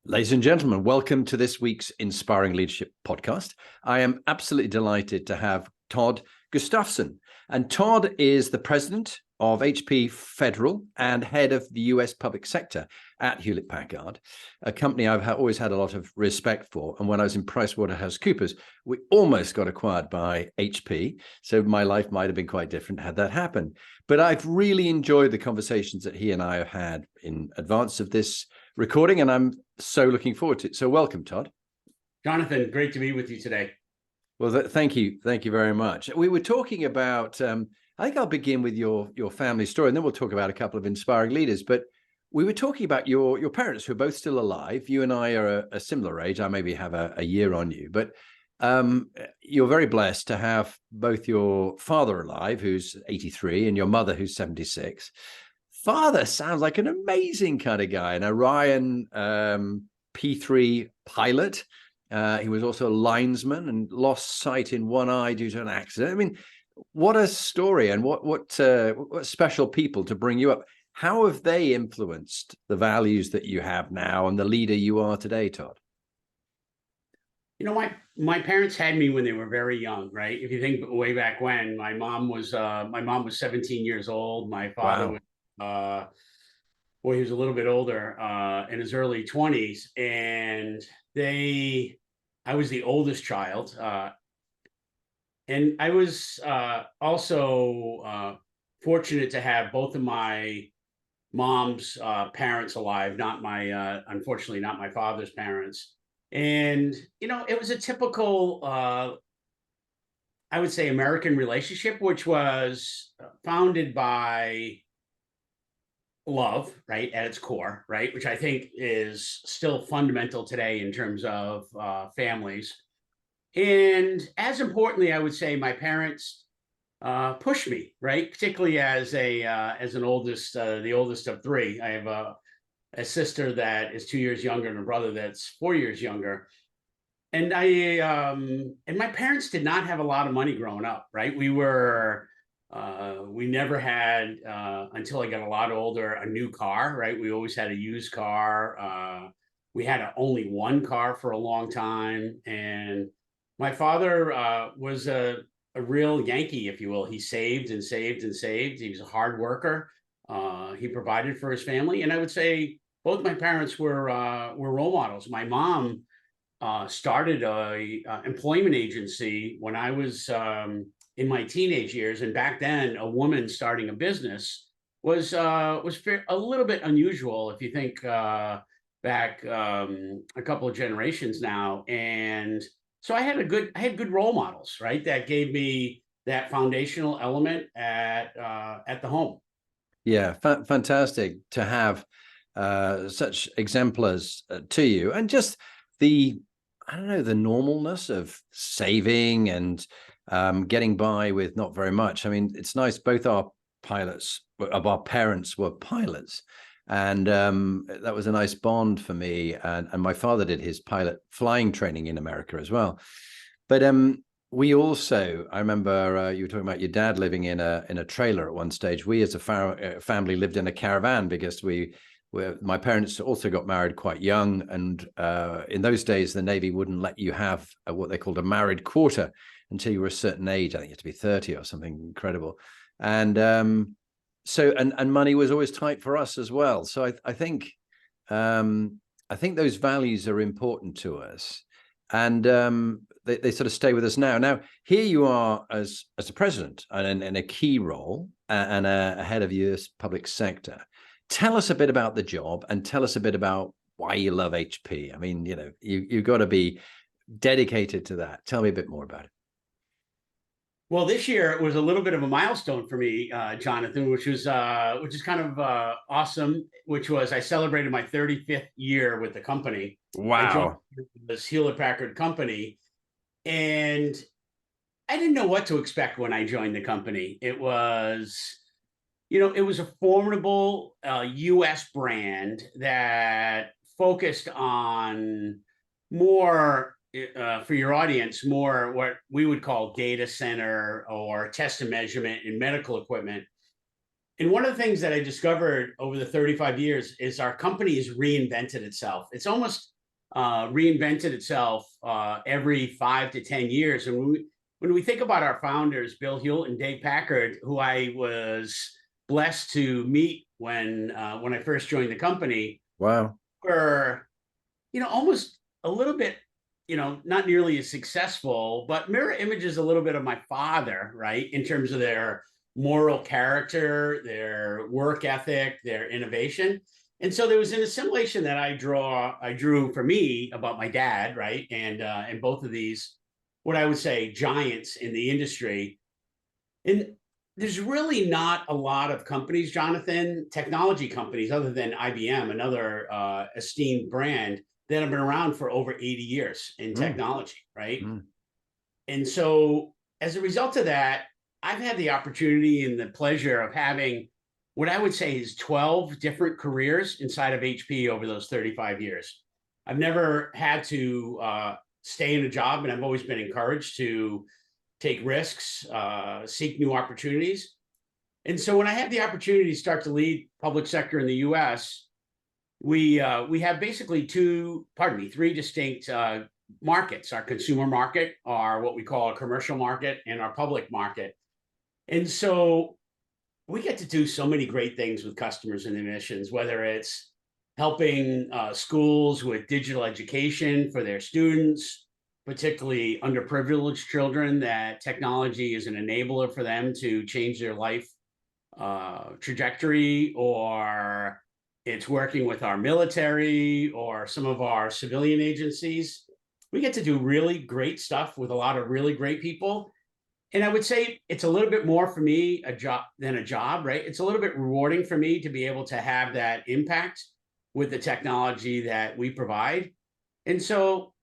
Ladies and gentlemen, welcome to this week's Inspiring Leadership podcast. I am absolutely delighted to have Todd Gustafson. And Todd is the president of HP Federal and head of the US public sector at Hewlett-Packard, a company I've always had a lot of respect for. And when I was in PricewaterhouseCoopers, we almost got acquired by HP. So my life might have been quite different had that happened. But I've really enjoyed the conversations that he and I have had in advance of this recording, and I'm so looking forward to it. So welcome, Todd. Jonathan, great to be with you today. Well, thank you very much. We were talking about, I think I'll begin with your family story, and then we'll talk about a couple of inspiring leaders. But we were talking about your parents, who are both still alive. You and I are a similar age. I maybe have a year on you, but you're very blessed to have both your father alive, who's 83, and your mother, who's 76. Father sounds like an amazing kind of guy, an Orion P3 pilot. He was also a linesman and lost sight in one eye due to an accident. I mean, what a story, and what special people to bring you up. How have they influenced the values that you have now and the leader you are today, Todd? You know, my parents had me when they were very young, right? If you think way back when, my mom was 17 years old. My father was he was a little bit older, in his early 20s, and I was the oldest child, and I was also fortunate to have both of my mom's parents alive, unfortunately not my father's parents. And you know, it was a typical I would say American relationship, which was founded by love, right, at its core, right, which I think is still fundamental today in terms of families. And as importantly, I would say my parents pushed me, right, particularly as the oldest of three. I have a sister that is 2 years younger and a brother that's 4 years younger. And my parents did not have a lot of money growing up, right? We never had, until I got a lot older, a new car, right? We always had a used car. We had only one car for a long time. And my father was a real Yankee, if you will. He saved and saved and saved. He was a hard worker. He provided for his family. And I would say both my parents were role models. My mom started a employment agency when I was in my teenage years, and back then, a woman starting a business was a little bit unusual if you think back a couple of generations now. And so I had good role models, right, that gave me that foundational element at the home. Yeah, fantastic to have such exemplars to you, and just the normalness of saving and getting by with not very much. I mean, it's nice. Both our parents were pilots, and that was a nice bond for me. And my father did his pilot flying training in America as well. But we also, I remember you were talking about your dad living in a trailer at one stage. We as a family lived in a caravan because my parents also got married quite young, and in those days the Navy wouldn't let you have what they called a married quarter until you were a certain age. I think you had to be 30 or something incredible. And so money was always tight for us as well. So I think those values are important to us, and they sort of stay with us now. Now here you are as a president and in a key role and a head of US public sector. Tell us a bit about the job, and tell us a bit about why you love HP. I mean, you know, you've got to be dedicated to that. Tell me a bit more about it. Well, this year it was a little bit of a milestone for me, Jonathan, which is kind of awesome. Which was I celebrated my 35th year with the company. Wow! I joined this Hewlett-Packard company, and I didn't know what to expect when I joined the company. It was a formidable U.S. brand that focused on more, for your audience, more what we would call data center or test and measurement in medical equipment. And one of the things that I discovered over the 35 years is our company has reinvented itself. It's almost reinvented itself every 5 to 10 years. And when we think about our founders, Bill Hewlett and Dave Packard, who I was blessed to meet when I first joined the company, Wow. were, almost a little bit, not nearly as successful, but mirror images a little bit of my father, right? In terms of their moral character, their work ethic, their innovation. And so there was an assimilation that I drew for me about my dad, right? And both of these, what I would say, giants in the industry. And there's really not a lot of companies, Jonathan, technology companies, other than IBM, another esteemed brand, that have been around for over 80 years in technology, right? And so as a result of that, I've had the opportunity and the pleasure of having what I would say is 12 different careers inside of HP over those 35 years. I've never had to stay in a job, and I've always been encouraged to take risks, seek new opportunities. And so when I had the opportunity to start to lead public sector in the US, we have basically three distinct markets: our consumer market, our what we call a commercial market, and our public market. And so we get to do so many great things with customers and their missions, whether it's helping schools with digital education for their students, particularly underprivileged children, that technology is an enabler for them to change their life trajectory, or it's working with our military or some of our civilian agencies. We get to do really great stuff with a lot of really great people. And I would say it's a little bit more for me than a job, right? It's a little bit rewarding for me to be able to have that impact with the technology that we provide. And so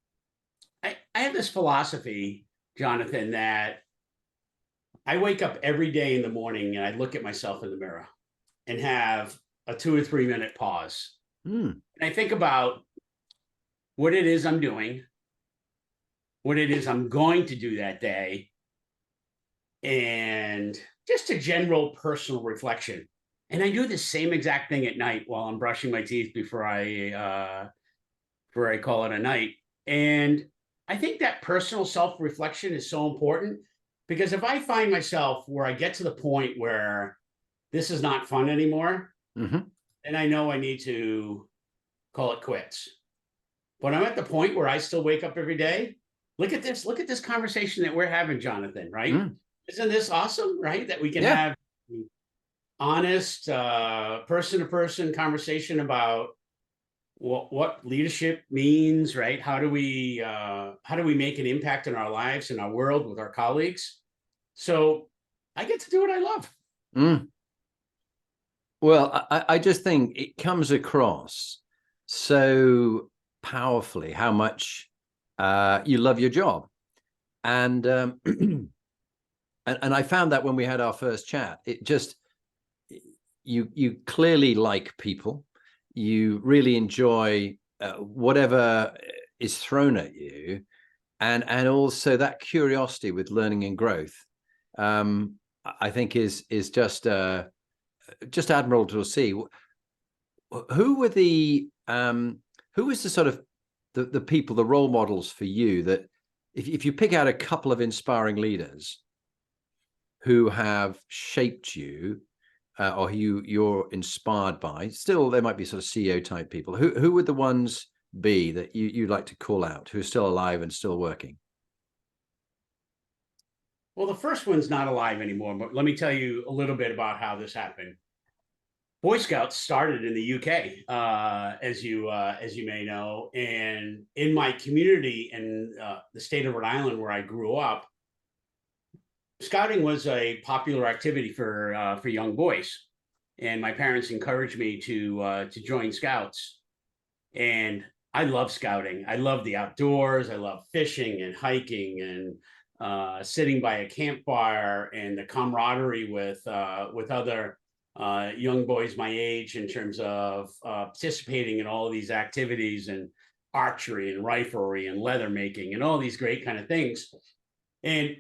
I have this philosophy, Jonathan, that I wake up every day in the morning and I look at myself in the mirror and have a 2 or 3 minute pause. And I think about what it is I'm doing, what it is I'm going to do that day, and just a general personal reflection. And I do the same exact thing at night while I'm brushing my teeth before I call it a night. And I think that personal self-reflection is so important, because if I find myself where I get to the point where this is not fun anymore, then I know I need to call it quits. But I'm at the point where I still wake up every day. Look at this conversation that we're having, Jonathan, right? Isn't this awesome, right? That we can have honest person-to-person conversation about what leadership means, right? How do we make an impact in our lives and our world with our colleagues? So I get to do what I love. Well, I just think it comes across so powerfully how much you love your job. And I found that when we had our first chat, it just, you clearly like people. You really enjoy whatever is thrown at you, and also that curiosity with learning and growth. I think is just admirable to see. Who was the sort of the people, the role models for you, that if you pick out a couple of inspiring leaders who have shaped you, or who you're inspired by? Still, there might be sort of CEO type people. Who would the ones be that you'd like to call out, who are still alive and still working? Well, the first one's not alive anymore, but let me tell you a little bit about how this happened. Boy Scouts started in the UK, as you may know, and in my community in the state of Rhode Island, where I grew up, Scouting was a popular activity for young boys, and my parents encouraged me to join Scouts. And I love Scouting. I love the outdoors. I love fishing and hiking and sitting by a campfire, and the camaraderie with other young boys my age, in terms of participating in all of these activities, and archery and riflery and leather making and all these great kind of things. And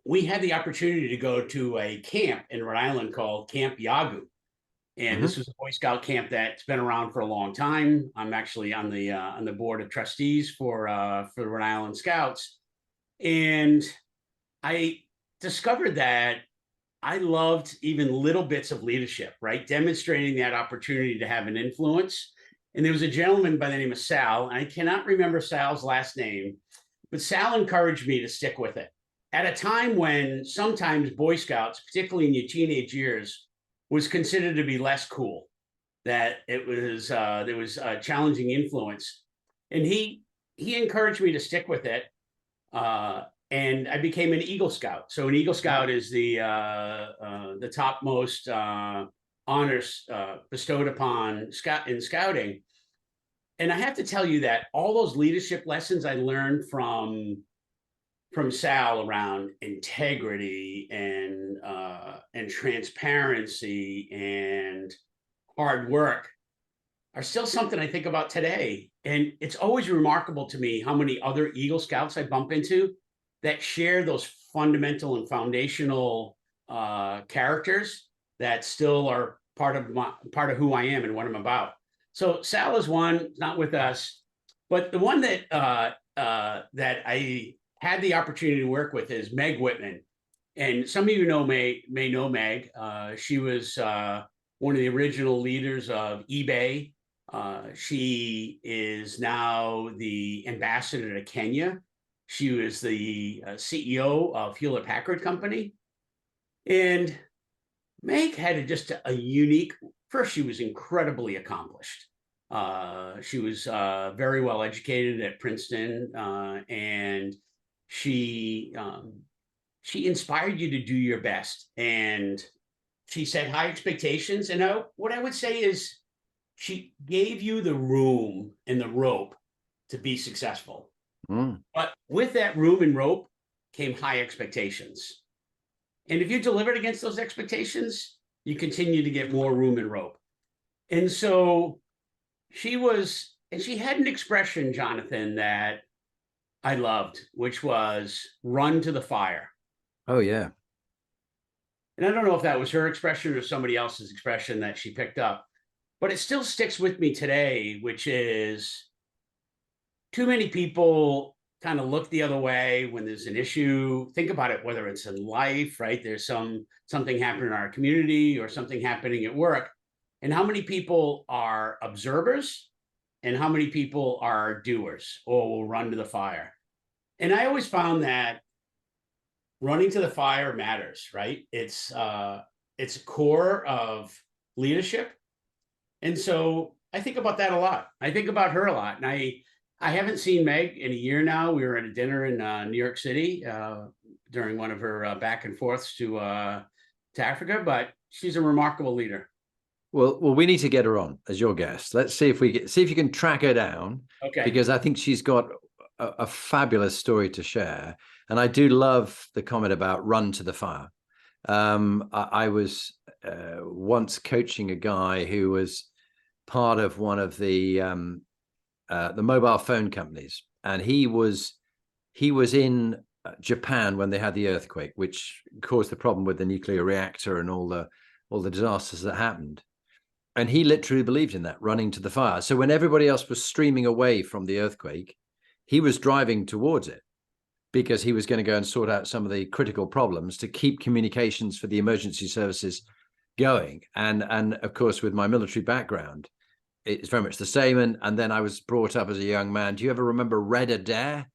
we had the opportunity to go to a camp in Rhode Island called Camp Yagu. And Hmm. this was a Boy Scout camp that's been around for a long time. I'm actually on the board of trustees for the Rhode Island Scouts, and I discovered that I loved even little bits of leadership, right? Demonstrating that opportunity to have an influence. And there was a gentleman by the name of Sal. I cannot remember Sal's last name, but Sal encouraged me to stick with it at a time when sometimes Boy Scouts, particularly in your teenage years, was considered to be less cool. That it was there was a challenging influence, and he encouraged me to stick with it. And I became an Eagle Scout. So an Eagle Scout is the topmost honors bestowed upon scout in scouting. And I have to tell you that all those leadership lessons I learned from Sal around integrity and transparency and hard work are still something I think about today. And it's always remarkable to me how many other Eagle Scouts I bump into that share those fundamental and foundational characters that still are part of who I am and what I'm about. So Sal is one, not with us, but the one that that I had the opportunity to work with is Meg Whitman. And some of you know may know Meg. She was one of the original leaders of eBay. She is now the ambassador to Kenya. She was the CEO of Hewlett Packard Company. And Meg had just a unique, first, she was incredibly accomplished. She was very well educated at Princeton, and she she inspired you to do your best. And she set high expectations. And what I would say is she gave you the room and the rope to be successful. Mm. But with that room and rope came high expectations. And if you delivered against those expectations, you continue to get more room and rope. And so she had an expression, Jonathan, that I loved, which was run to the fire. Oh, yeah. And I don't know if that was her expression or somebody else's expression that she picked up, but it still sticks with me today, which is too many people kind of look the other way when there's an issue. Think about it, whether it's in life, right? There's something happening in our community or something happening at work. And how many people are observers and how many people are doers or will run to the fire? And I always found that running to the fire matters, right? It's a core of leadership. And so I think about that a lot. I think about her a lot. And I haven't seen Meg in a year now. We were at a dinner in New York City during one of her back and forths to Africa, but she's a remarkable leader. Well, we need to get her on as your guest. Let's see if you can track her down, Okay. because I think she's got a fabulous story to share. And I do love the comment about run to the fire. I was once coaching a guy who was part of one of the mobile phone companies, and he was in Japan when they had the earthquake, which caused the problem with the nuclear reactor and all the disasters that happened. And he literally believed in that, running to the fire. So when everybody else was streaming away from the earthquake, he was driving towards it because he was going to go and sort out some of the critical problems to keep communications for the emergency services going. And of course, with my military background, it's very much the same. And then I was brought up as a young man. Do you ever remember Red Adair,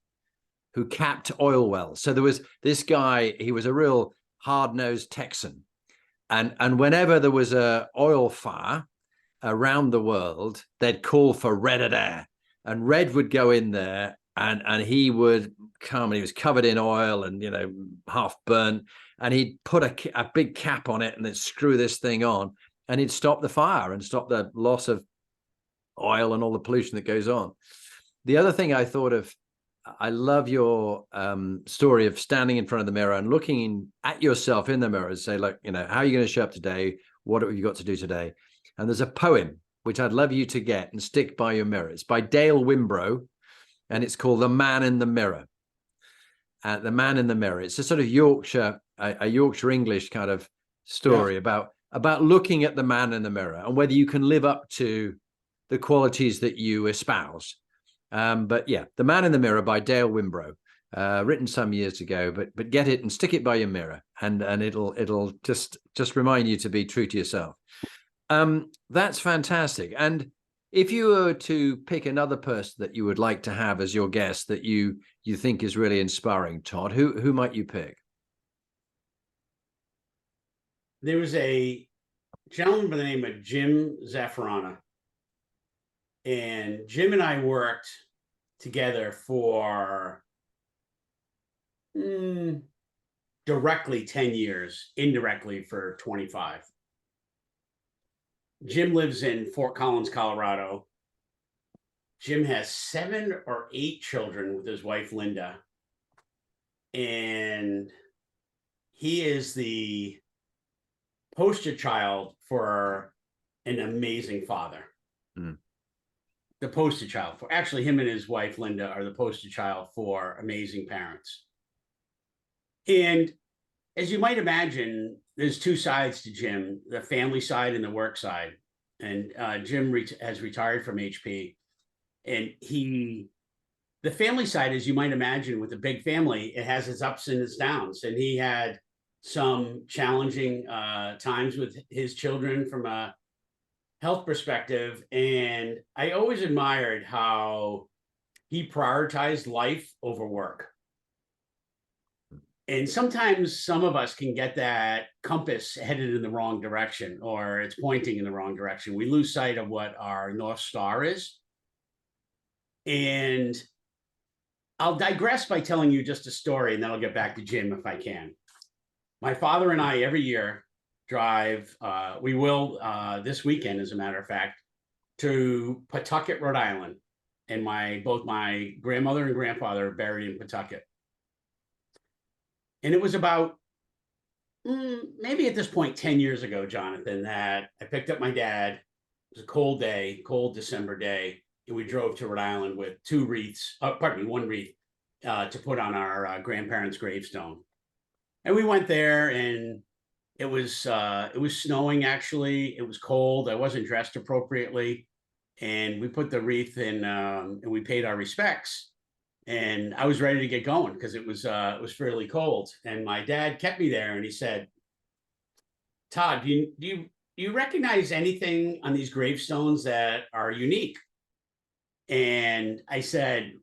who capped oil wells? So there was this guy, he was a real hard-nosed Texan. And whenever there was a oil fire around the world, they'd call for Red Adair. And Red would go in there and he would come, and he was covered in oil and, half burnt. And he'd put a big cap on it and then screw this thing on, and he'd stop the fire and stop the loss of oil and all the pollution that goes on. The other thing I thought of, I love your story of standing in front of the mirror and looking at yourself in the mirror and say, look, how are you going to show up today? What have you got to do today? And there's a poem, which I'd love you to get and stick by your mirror. It's by Dale Wimbrough, and it's called The Man in the Mirror. The Man in the Mirror. It's a sort of Yorkshire English kind of story about about looking at the man in the mirror and whether you can live up to the qualities that you espouse. But yeah, The Man in the Mirror by Dale Wimbrough, written some years ago, but get it and stick it by your mirror, and it'll just remind you to be true to yourself. That's fantastic. And if you were to pick another person that you would like to have as your guest that you think is really inspiring, Todd, who might you pick? There was a gentleman by the name of Jim Zaffarana. And Jim and I worked together for directly 10 years, indirectly for 25. Jim lives in Fort Collins, Colorado. Jim has 7 or 8 children with his wife, Linda. And he is the poster child for an amazing father. The poster child for, actually, him and his wife, Linda, are the poster child for amazing parents. And as you might imagine, there's 2 sides to Jim, the family side and the work side. And Jim has retired from HP. And the family side, as you might imagine, with a big family, it has its ups and its downs. And he had some challenging times with his children from a health perspective. And I always admired how he prioritized life over work. And sometimes some of us can get that compass headed in the wrong direction, or it's pointing in the wrong direction. We lose sight of what our North Star is. And I'll digress by telling you just a story, and then I'll get back to Jim if I can. My father and I every year drive, we will this weekend, as a matter of fact, to Pawtucket, Rhode Island. And both my grandmother and grandfather are buried in Pawtucket. And it was about maybe at this point 10 years ago, Jonathan, that I picked up my dad. It was a cold day, cold December day, and we drove to Rhode Island with 2 wreaths, one wreath to put on our grandparents' gravestone. And we went there, and it was snowing, actually. It was cold. I wasn't dressed appropriately. And we put the wreath in, and we paid our respects. And I was ready to get going because it was fairly cold. And my dad kept me there, and he said, "Todd, do you recognize anything on these gravestones that are unique?" And I said,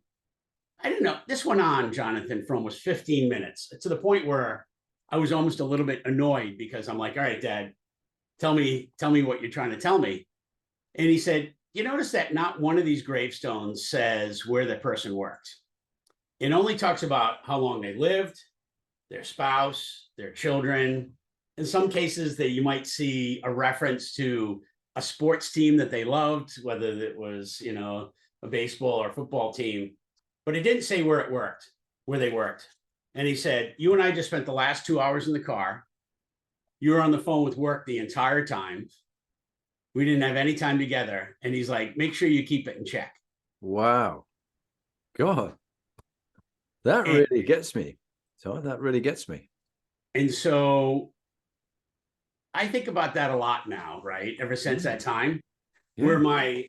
"I didn't know." This went on, Jonathan, for almost 15 minutes, to the point where I was almost a little bit annoyed, because I'm like, "All right, Dad, tell me what you're trying to tell me." And he said, "You notice that not one of these gravestones says where the person worked. It only talks about how long they lived, their spouse, their children. In some cases, that you might see a reference to a sports team that they loved, whether it was, a baseball or football team, but it didn't say where they worked." And he said, "You and I just spent the last 2 hours in the car. You were on the phone with work the entire time. We didn't have any time together." And he's like, "Make sure you keep it in check." Wow. God. That really gets me. So that really gets me. And so I think about that a lot now, right? Ever since that time, where my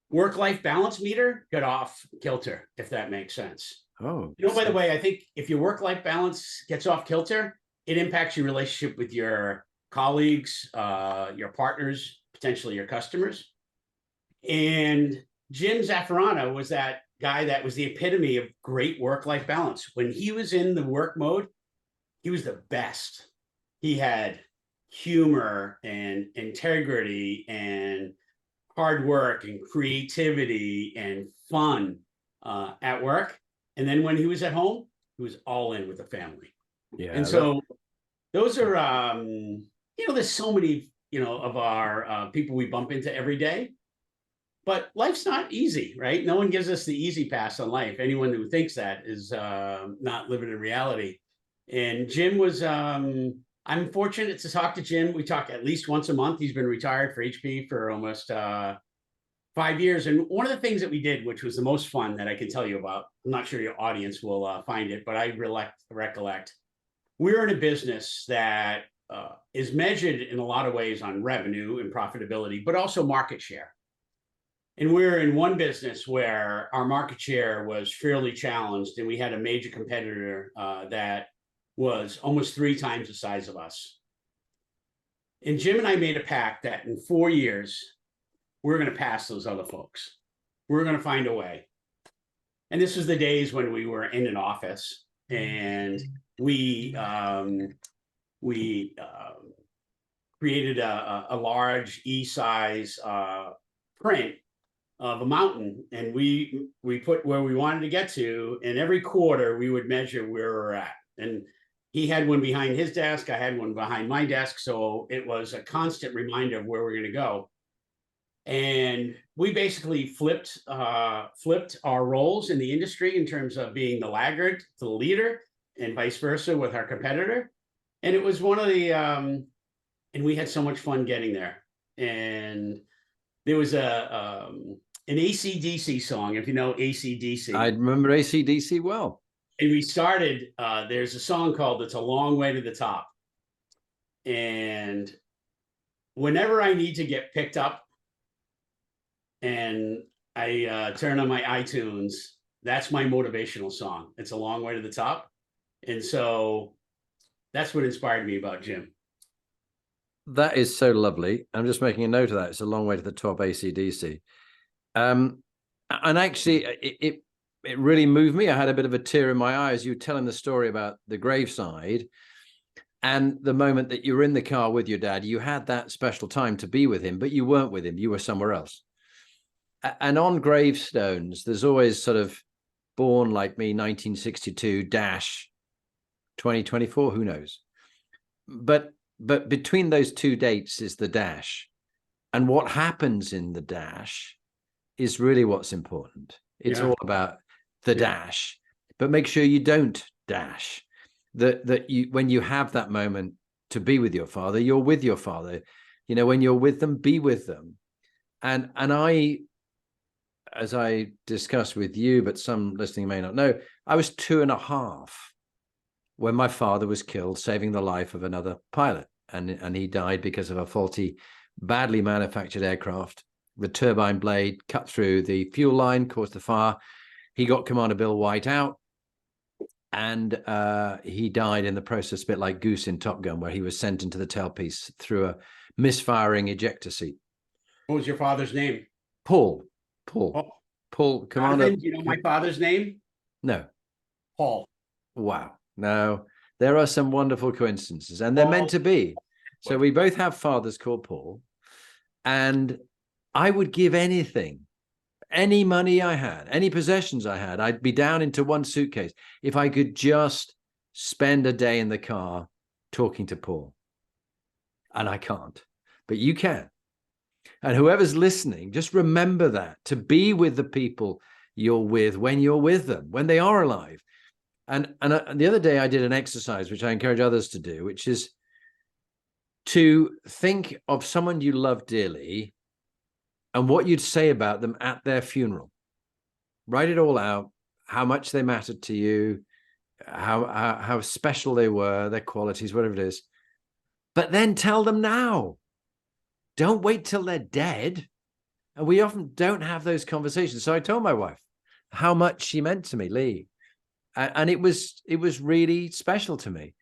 work-life balance meter got off kilter, if that makes sense. Oh, by the way, I think if your work-life balance gets off kilter, it impacts your relationship with your colleagues, your partners, potentially your customers. And Jim Zaffarana was that guy that was the epitome of great work-life balance. When he was in the work mode, he was the best. He had humor and integrity and hard work and creativity and fun at work. And then when he was at home, he was all in with the family. Yeah. And so those are, there's so many, of our people we bump into every day. But life's not easy, right? No one gives us the easy pass on life. Anyone who thinks that is not living in reality. And Jim was, I'm fortunate to talk to Jim. We talk at least once a month. He's been retired for HP for almost 5 years. And one of the things that we did, which was the most fun that I can tell you about, I'm not sure your audience will find it, but I recollect. We were in a business that is measured in a lot of ways on revenue and profitability, but also market share. And we're in one business where our market share was fairly challenged, and we had a major competitor that was almost 3 times the size of us. And Jim and I made a pact that in 4 years, we're going to pass those other folks. We're going to find a way. And this was the days when we were in an office, and we created a large E-size print of a mountain, and we put where we wanted to get to, and every quarter we would measure where we're at. And he had one behind his desk, I had one behind my desk, so it was a constant reminder of where we're going to go. And we basically flipped our roles in the industry in terms of being the laggard to the leader, and vice versa with our competitor. And it was one of the and we had so much fun getting there. And there was an AC/DC song, if you know AC/DC. I remember AC/DC well. And we started, there's a song called "It's a Long Way to the Top." And whenever I need to get picked up and I turn on my iTunes, that's my motivational song. It's a long way to the top. And so that's what inspired me about Jim. That is so lovely. I'm just making a note of that. It's a long way to the top, AC/DC. And actually, it really moved me. I had a bit of a tear in my eye as you were telling the story about the graveside. And the moment that you were in the car with your dad, you had that special time to be with him, but you weren't with him. You were somewhere else. And on gravestones, there's always sort of born like me, 1962-2024, who knows? But between those two dates is the dash. And what happens in the dash is really what's important. It's all about the dash, but make sure you don't dash. That you, when you have that moment to be with your father, you're with your father. You know, when you're with them, be with them. And I, as I discussed with you, but some listening may not know, I was 2.5 when my father was killed, saving the life of another pilot. And he died because of a faulty, badly manufactured aircraft. The turbine blade cut through the fuel line, caused the fire. He got Commander Bill White out, and he died in the process, a bit like Goose in Top Gun, where he was sent into the tailpiece through a misfiring ejector seat. What was your father's name? Paul. Oh. Paul, Commander. Jonathan, do you know my father's name? No. Paul. Wow. No, there are some wonderful coincidences, and they're meant to be. So we both have fathers called Paul, and I would give anything, any money I had, any possessions I had, I'd be down into one suitcase if I could just spend a day in the car talking to Paul. And I can't, but you can. And whoever's listening, just remember that, to be with the people you're with when you're with them, when they are alive. And the other day I did an exercise, which I encourage others to do, which is to think of someone you love dearly and what you'd say about them at their funeral. Write it all out, how much they mattered to you, how special they were, their qualities, whatever it is. But then tell them now. Don't wait till they're dead. And we often don't have those conversations. So I told my wife how much she meant to me, Lee. And it was really special to me.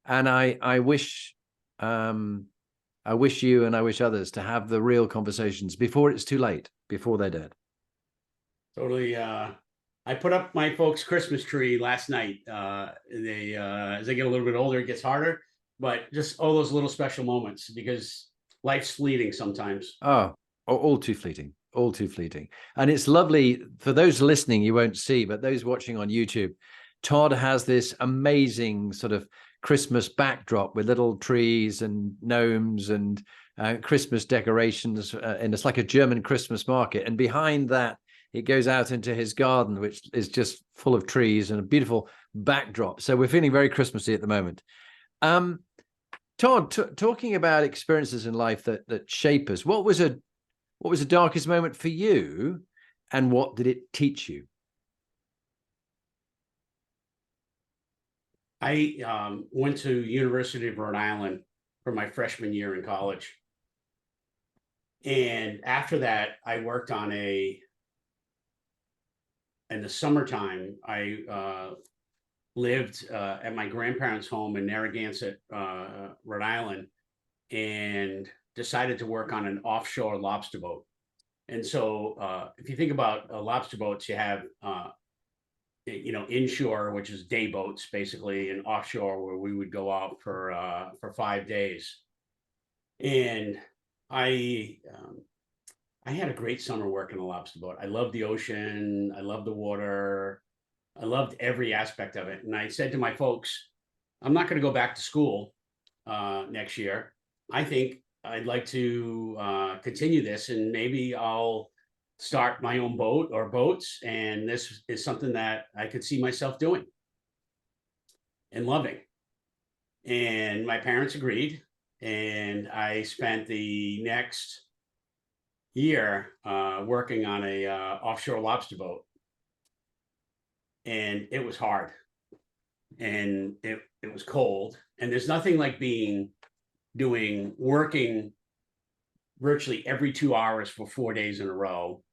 And I wish you and I wish others to have the real conversations before it's too late, before they're dead. Totally. I put up my folks' Christmas tree last night. They as they get a little bit older, it gets harder, but just all those little special moments, because life's fleeting sometimes. Oh, all too fleeting, all too fleeting. And it's lovely for those listening, you won't see, but those watching on YouTube, Todd has this amazing sort of Christmas backdrop with little trees and gnomes and Christmas decorations. And it's like a German Christmas market. And behind that, it goes out into his garden, which is just full of trees and a beautiful backdrop. So we're feeling very Christmassy at the moment. Todd, talking about experiences in life that shape us, what was the darkest moment for you, and what did it teach you? I went to University of Rhode Island for my freshman year in college. And after that, I worked on in the summertime, I lived at my grandparents' home in Narragansett, Rhode Island, and decided to work on an offshore lobster boat. And so if you think about lobster boats, you have, inshore, which is day boats, basically, and offshore, where we would go out for 5 days. And I had a great summer working a lobster boat. I loved the ocean. I loved the water. I loved every aspect of it. And I said to my folks, I'm not going to go back to school next year. I think I'd like to continue this, and maybe I'll start my own boat or boats. And this is something that I could see myself doing and loving. And my parents agreed. And I spent the next year working on a offshore lobster boat. And it was hard. And it was cold. And there's nothing like working virtually every 2 hours for 4 days in a row,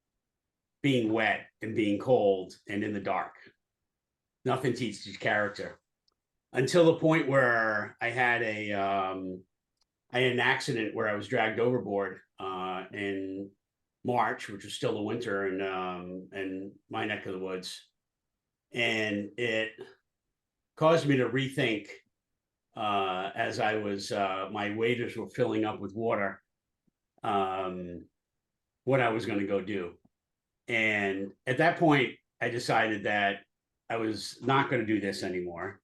being wet and being cold and in the dark. Nothing teaches character. Until the point where I had an accident where I was dragged overboard in March, which was still the winter in my neck of the woods. And it caused me to rethink as I was, my waders were filling up with water, what I was going to go do. And at that point, I decided that I was not going to do this anymore.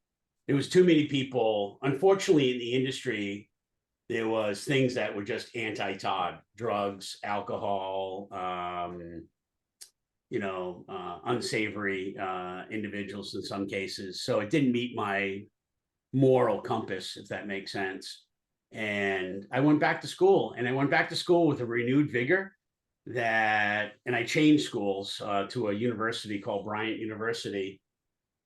There was too many people. Unfortunately, in the industry, there was things that were just anti-Todd: drugs, alcohol, unsavory individuals in some cases. So it didn't meet my moral compass, if that makes sense. And I went back to school, and I went back to school with a renewed vigor and I changed schools to a university called Bryant University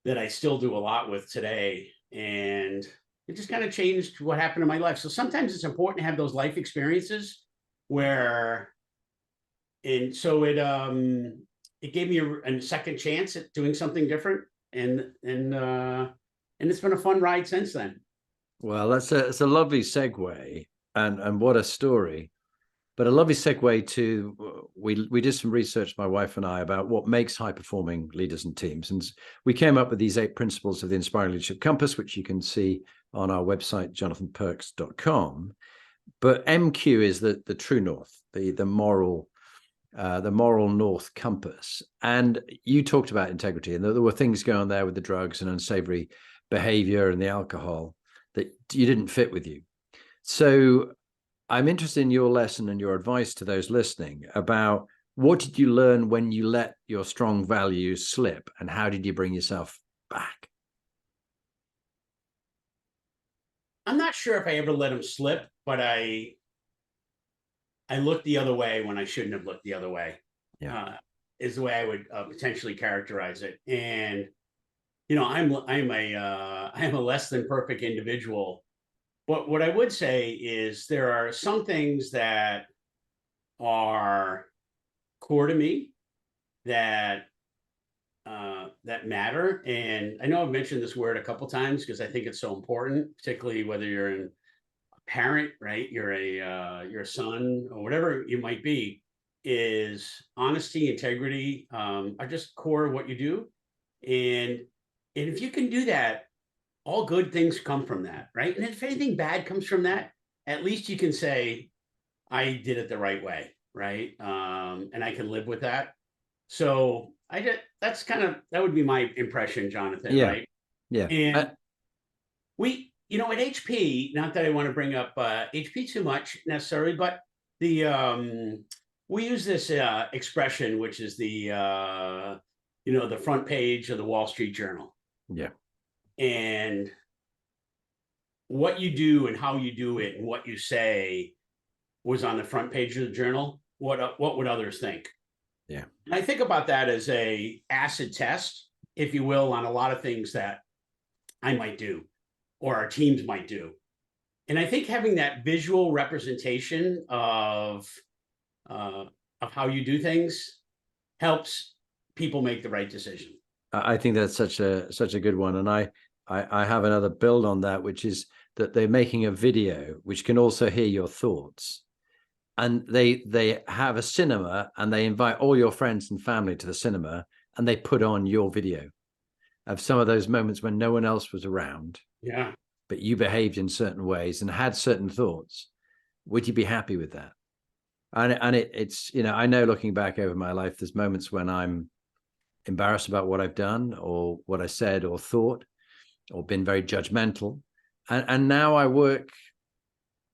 that I still do a lot with today. And it just kind of changed what happened in my life. So sometimes it's important to have those life experiences and so it gave me a second chance at doing something different. And it's been a fun ride since then. Well, it's a lovely segue, and what a story. But a lovely segue to, we did some research, my wife and I, about what makes high-performing leaders and teams. And we came up with these 8 principles of the Inspiring Leadership Compass, which you can see on our website, jonathanperks.com. But MQ is the true north, the moral north compass. And you talked about integrity, and there were things going on there with the drugs and unsavory behavior and the alcohol that you didn't fit with you. So I'm interested in your lesson and your advice to those listening about what did you learn when you let your strong values slip, and how did you bring yourself back? I'm not sure if I ever let them slip, but I looked the other way when I shouldn't have looked the other way. Yeah. Is the way I would potentially characterize it. And I'm a less than perfect individual. But what I would say is there are some things that are core to me that matter. And I know I've mentioned this word a couple of times because I think it's so important, particularly whether you're a parent, right? You're a son or whatever you might be. Is honesty, integrity are just core of what you do. And if you can do that, all good things come from that, right? And if anything bad comes from that, at least you can say, I did it the right way, right? And I can live with that. So that would be my impression, Jonathan, Yeah. right? Yeah. And at HP, not that I want to bring up HP too much necessarily, but we use this expression, which is the front page of the Wall Street Journal. Yeah. And what you do and how you do it and what you say was on the front page of the journal. What would others think? Yeah. And I think about that as a acid test, if you will, on a lot of things that I might do or our teams might do. And I think having that visual representation of how you do things helps people make the right decision. I think that's such a good one. And I have another build on that, which is that they're making a video which can also hear your thoughts. And they have a cinema and they invite all your friends and family to the cinema and they put on your video of some of those moments when no one else was around. Yeah. But you behaved in certain ways and had certain thoughts. Would you be happy with that? And it's, you know, I know looking back over my life, there's moments when I'm embarrassed about what I've done or what I said or thought or been very judgmental. And now I work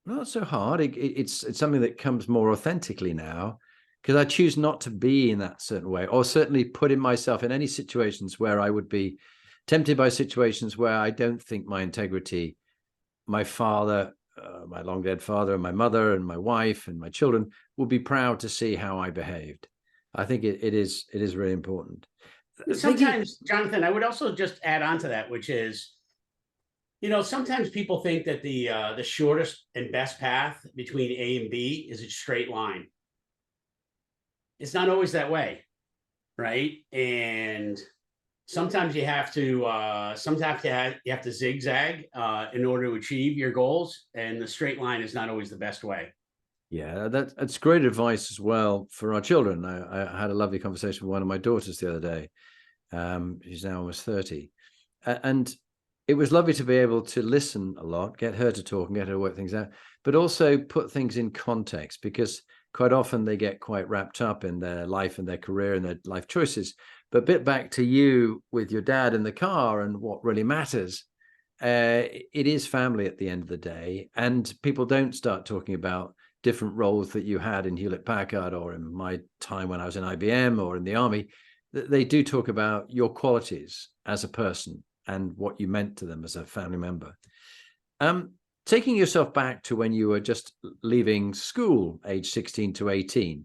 not so hard. It's something that comes more authentically now because I choose not to be in that certain way, or certainly putting myself in any situations where I would be tempted by situations where I don't think my integrity, my father, my long dead father and my mother and my wife and my children will be proud to see how I behaved. I think it is really important. Sometimes, Jonathan, I would also just add on to that, which is, you know, sometimes people think that the shortest and best path between A and B is a straight line. It's not always that way, right? And sometimes you have to you have to zigzag in order to achieve your goals, and the straight line is not always the best way. Yeah, that's great advice as well for our children. I had a lovely conversation with one of my daughters the other day. She's now almost 30. And it was lovely to be able to listen a lot, get her to talk and get her to work things out, but also put things in context, because quite often they get quite wrapped up in their life and their career and their life choices. But a bit back to you with your dad in the car and what really matters. It is family at the end of the day. And people don't start talking about different roles that you had in Hewlett Packard or in my time when I was in IBM or in the Army. They do talk about your qualities as a person and what you meant to them as a family member. Taking yourself back to when you were just leaving school, age 16 to 18,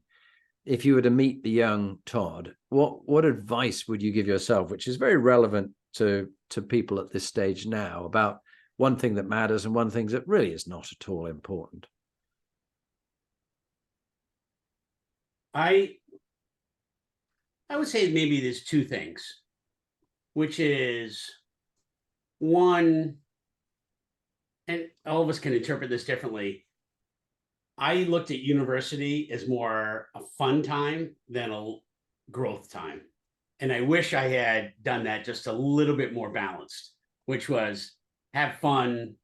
if you were to meet the young Todd, what advice would you give yourself, which is very relevant to people at this stage now, about one thing that matters and one thing that really is not at all important? I would say maybe there's two things, which is one, and all of us can interpret this differently. I looked at university as more a fun time than a growth time. And I wish I had done that just a little bit more balanced, which was have fun,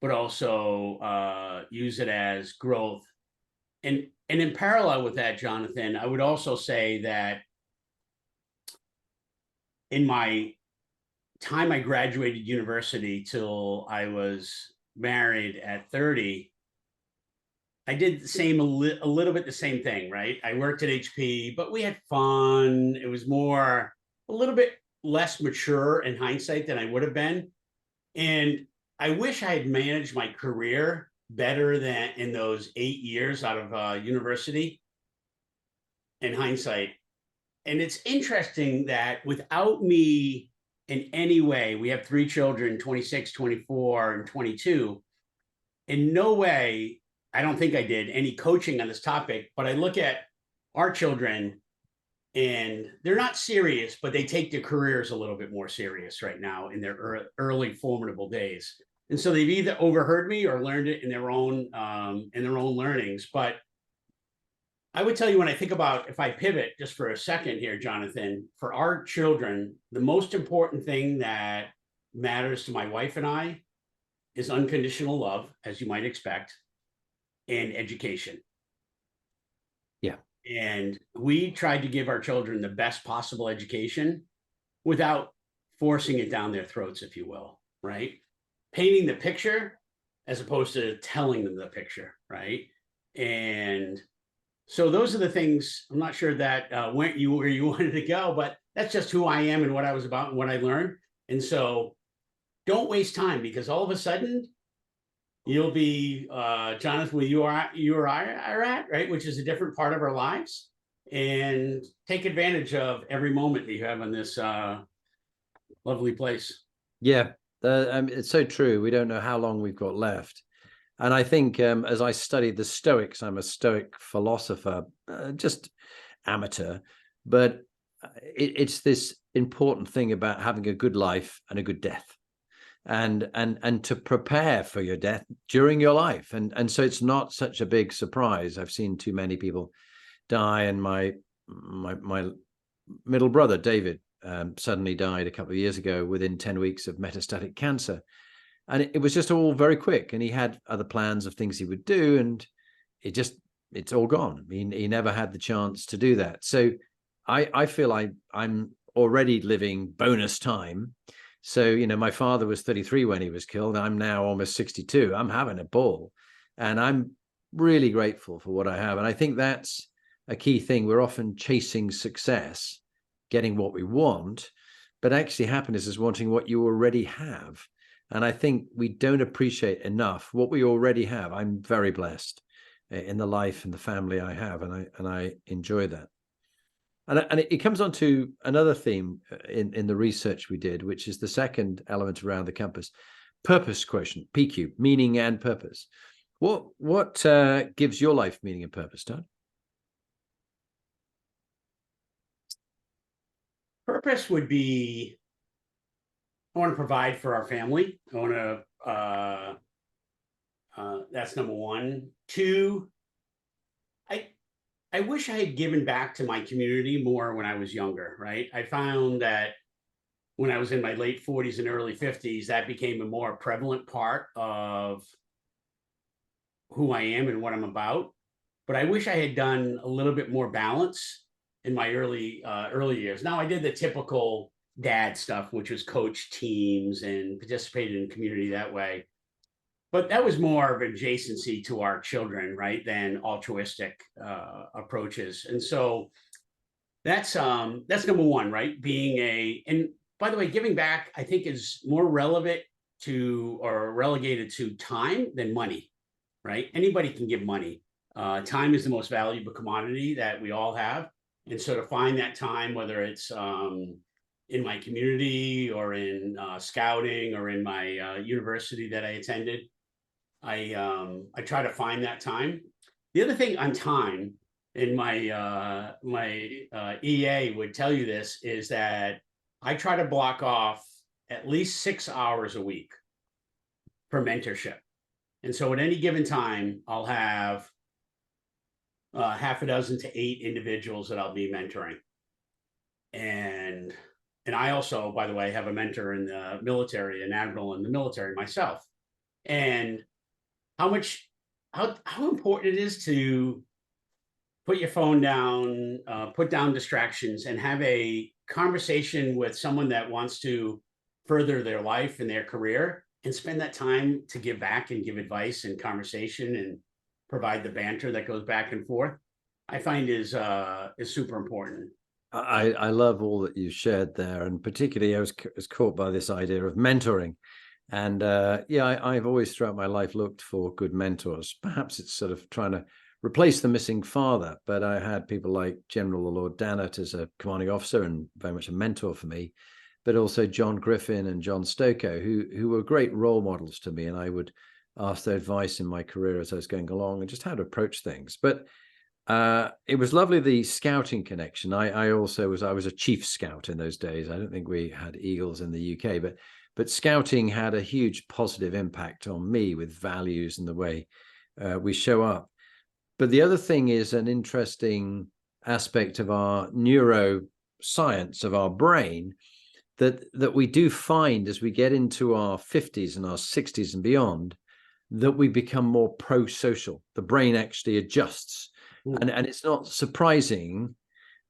but also use it as growth. And in parallel with that, Jonathan, I would also say that in my time I graduated university till I was married at 30, I did the same, a little bit the same thing, right? I worked at HP, but we had fun. It was more, a little bit less mature in hindsight than I would have been. And I wish I had managed my career better than in those 8 years out of university in hindsight. And it's interesting that without me in any way, we have 3 children, 26, 24, and 22. In no way, I don't think I did any coaching on this topic, but I look at our children and they're not serious, but they take their careers a little bit more serious right now in their early formidable days. And so they've either overheard me or learned it in their own learnings. But I would tell you, when I think about, if I pivot just for a second here, Jonathan, for our children, the most important thing that matters to my wife and I is unconditional love, as you might expect, and education. Yeah. And we tried to give our children the best possible education without forcing it down their throats, if you will, right? Painting the picture as opposed to telling them the picture, right? And so those are the things. I'm not sure that went you where you wanted to go, but that's just who I am and what I was about and what I learned. And so don't waste time, because all of a sudden you'll be Jonathan, where you or I are at, right? Which is a different part of our lives, and take advantage of every moment that you have in this lovely place. Yeah, it's so true. We don't know how long we've got left. And I think as I studied the Stoics, I'm a Stoic philosopher, just amateur, but it's this important thing about having a good life and a good death, and to prepare for your death during your life. And so it's not such a big surprise. I've seen too many people die, and my middle brother David suddenly died a couple of years ago within 10 weeks of metastatic cancer. And it was just all very quick, and he had other plans of things he would do, and it's all gone. He never had the chance to do that. So I feel I'm already living bonus time. So, you know, my father was 33 when he was killed. I'm now almost 62. I'm having a ball, and I'm really grateful for what I have. And I think that's a key thing. We're often chasing success, getting what we want, but actually happiness is wanting what you already have. And I think we don't appreciate enough what we already have. I'm very blessed in the life and the family I have, and I enjoy that. And it comes on to another theme in the research we did, which is the second element around the compass: purpose quotient, PQ, meaning and purpose. What gives your life meaning and purpose, Todd? Purpose would be, I want to provide for our family. I want to, that's number one. Two, I wish I had given back to my community more when I was younger, right? I found that when I was in my late 40s and early 50s, that became a more prevalent part of who I am and what I'm about. But I wish I had done a little bit more balance in my early years. Now, I did the typical dad stuff, which was coach teams and participated in community that way. But that was more of adjacency to our children, right, than altruistic approaches. And so that's number one, right? And by the way, giving back, I think, is more relevant to or relegated to time than money, right? Anybody can give money. Time is the most valuable commodity that we all have. And so to find that time, whether it's in my community or in scouting or in my university that I attended, I try to find that time. The other thing on time, and my EA would tell you this, is that I try to block off at least 6 hours a week for mentorship. And so at any given time, I'll have half a dozen to 8 individuals that I'll be mentoring. And I also, by the way, have a mentor in the military, an admiral in the military myself. And how important it is to put your phone down, put down distractions, and have a conversation with someone that wants to further their life and their career, and spend that time to give back and give advice and conversation and provide the banter that goes back and forth, I find is super important. I love all that you shared there, and particularly I was caught by this idea of mentoring. And I've always throughout my life looked for good mentors. Perhaps it's sort of trying to replace the missing father, but I had people like General Lord Dannett as a commanding officer and very much a mentor for me, but also John Griffin and John Stokoe, who were great role models to me. And I would ask their advice in my career as I was going along and just how to approach things. But it was lovely, the scouting connection. I was a chief scout in those days. I don't think we had Eagles in the UK, but scouting had a huge positive impact on me with values and the way we show up. But the other thing is an interesting aspect of our neuroscience of our brain that we do find as we get into our 50s and our 60s and beyond, that we become more pro-social. The brain actually adjusts. And it's not surprising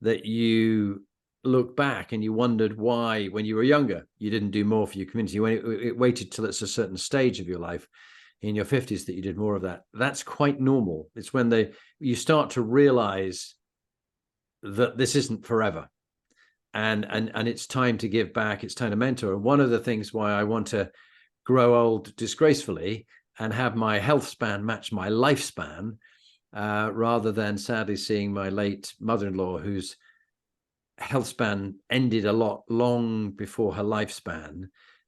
that you look back and you wondered why, when you were younger, you didn't do more for your community. When it waited till it's a certain stage of your life in your 50s that you did more of that. That's quite normal. It's when you start to realize that this isn't forever, and it's time to give back. It's time to mentor. And one of the things why I want to grow old disgracefully and have my health span match my lifespan, rather than sadly seeing my late mother-in-law, whose health span ended long before her lifespan.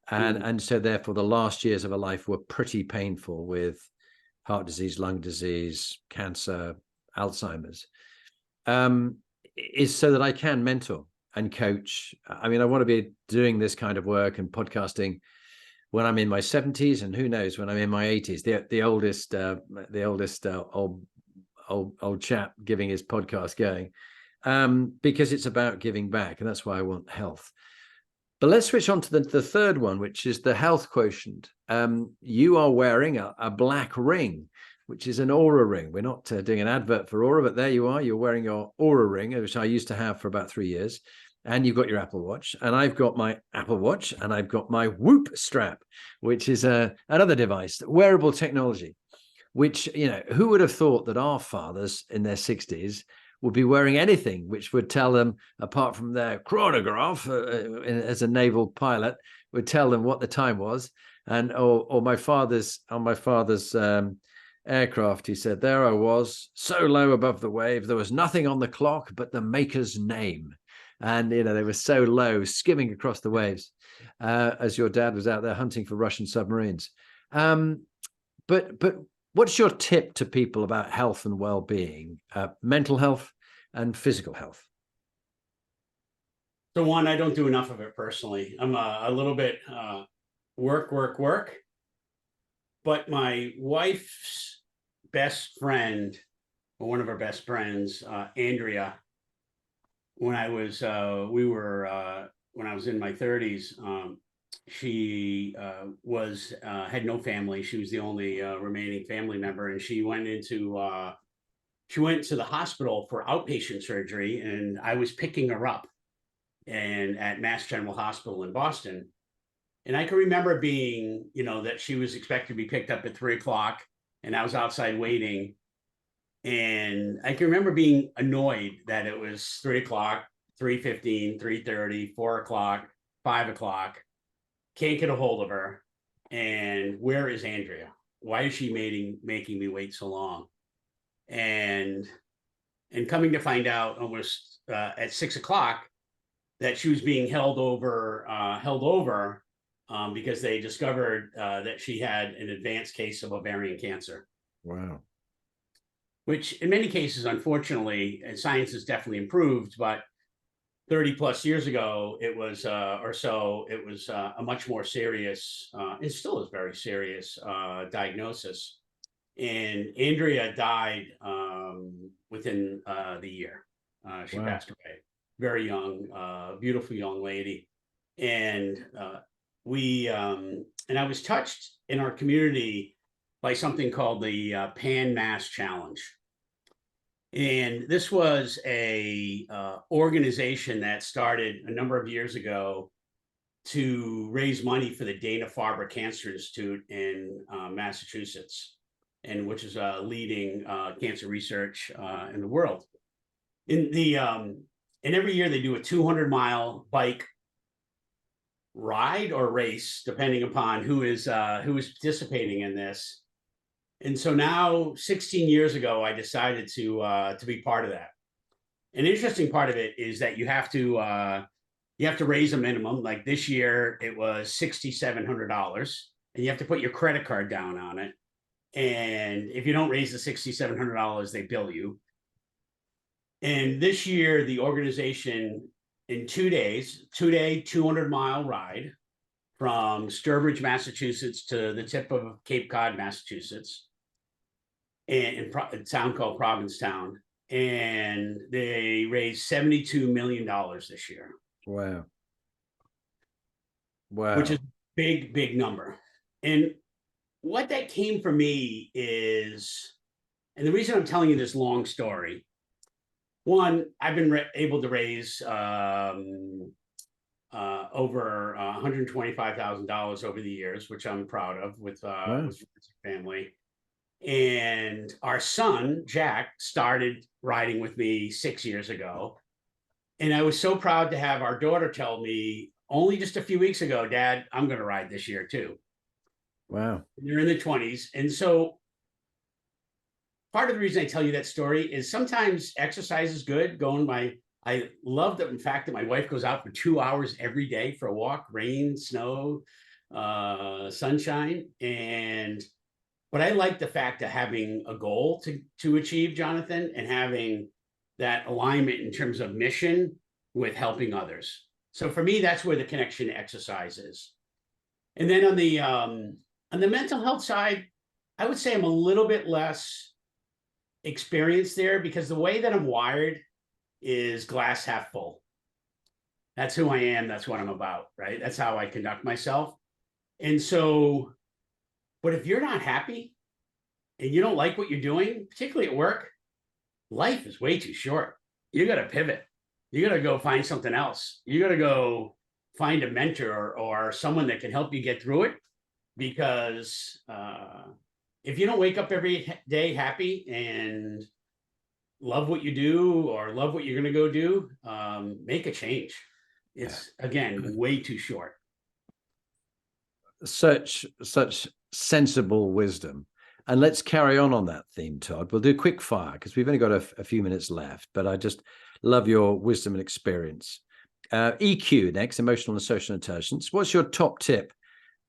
And so therefore the last years of her life were pretty painful with heart disease, lung disease, cancer, Alzheimer's, is so that I can mentor and coach. I mean, I want to be doing this kind of work and podcasting when I'm in my 70s, and who knows when I'm in my 80s. The oldest old chap giving his podcast going, because it's about giving back, and that's why I want health. But let's switch on to the third one, which is the health quotient. You are wearing a black ring, which is an Aura ring. We're not doing an advert for Aura, but there you are. You're wearing your Aura ring, which I used to have for about 3 years. And you've got your Apple Watch, and I've got my Apple Watch, and I've got my Whoop strap, which is another device, wearable technology, which, you know, who would have thought that our fathers in their 60s would be wearing anything which would tell them, apart from their chronograph as a naval pilot, would tell them what the time was. And or my father's aircraft, he said, there I was, so low above the wave, there was nothing on the clock but the maker's name. And, you know, they were so low, skimming across the waves, as your dad was out there hunting for Russian submarines. But what's your tip to people about health and well-being, mental health and physical health? So one, I don't do enough of it personally. I'm a little bit work. But my wife's best friend, or one of her best friends, Andrea, when I was when I was in my 30s, she had no family. She was the only remaining family member, and she went to the hospital for outpatient surgery, and I was picking her up and at Mass General Hospital in Boston. And I can remember being, you know, that she was expected to be picked up at 3 o'clock, and I was outside waiting. And I can remember being annoyed that it was 3 o'clock, 3:15, 3:30, 4 o'clock, 5 o'clock. Can't get a hold of her. And where is Andrea? Why is she making me wait so long? And coming to find out almost at 6 o'clock that she was being held over because they discovered that she had an advanced case of ovarian cancer. Wow. Which in many cases, unfortunately, science has definitely improved, but 30 plus years ago, it was a much more serious, and still is very serious diagnosis. And Andrea died within the year. She passed away very young, beautiful young lady. And I was touched in our community by something called the Pan Mass Challenge. And this was a organization that started a number of years ago to raise money for the Dana-Farber Cancer Institute in Massachusetts, and which is a leading cancer research in the world. And every year they do a 200-mile bike ride or race, depending upon who is participating in this. And so now, 16 years ago, I decided to be part of that. An interesting part of it is that you have to raise a minimum. Like this year, it was $6,700, and you have to put your credit card down on it. And if you don't raise the $6,700, they bill you. And this year, the organization, in 2 days, 200-mile ride from Sturbridge, Massachusetts to the tip of Cape Cod, Massachusetts, and a town called Provincetown. And they raised $72 million this year. Wow. Which is a big number. And what that came for me is, and the reason I'm telling you this long story, one, I've been able to raise over $125,000 over the years, which I'm proud of with family. And our son, Jack, started riding with me 6 years ago. And I was so proud to have our daughter tell me only just a few weeks ago, Dad, I'm going to ride this year too. Wow. They're in their 20s. And so part of the reason I tell you that story is sometimes exercise is good. I love that, in fact, that my wife goes out for 2 hours every day for a walk, rain, snow, sunshine. But But I like the fact of having a goal to achieve, Jonathan, and having that alignment in terms of mission with helping others. So for me, that's where the connection exercise is. And then on the mental health side, I would say I'm a little bit less experienced there, because the way that I'm wired is glass half full. That's who I am. That's what I'm about, right? That's how I conduct myself. And so, but if you're not happy and you don't like what you're doing, particularly at work, life is way too short. You got to pivot. You got to go find something else. You got to go find a mentor or someone that can help you get through it. Because if you don't wake up every day happy and love what you do or love what you're going to go do, make a change. It's, again, way too short. Such sensible wisdom. And let's carry on that theme, Todd. We'll do quick fire because we've only got a few minutes left, but I just love your wisdom and experience. EQ next, emotional and social intelligence. What's your top tip